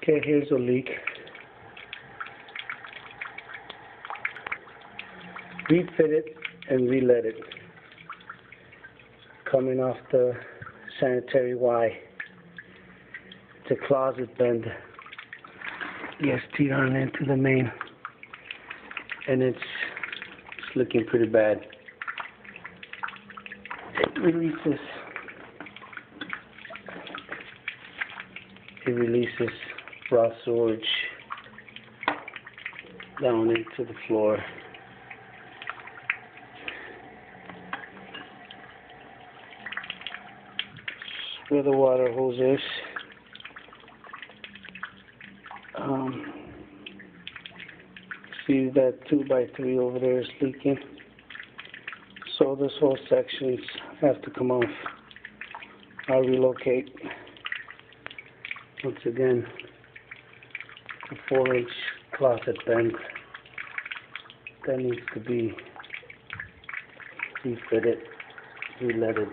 Okay, here's a leak. Refit it and relet it. Coming off the sanitary Y. It's a closet bend. Gets teed on into the main. And it's looking pretty bad. It releases. It releases raw sewage down into the floor. Where the water hose is. See that 2x3 over there is leaking. So this whole sections have to come off. I'll relocate. Once again, a 4-inch closet bend that needs to be refitted, reletted.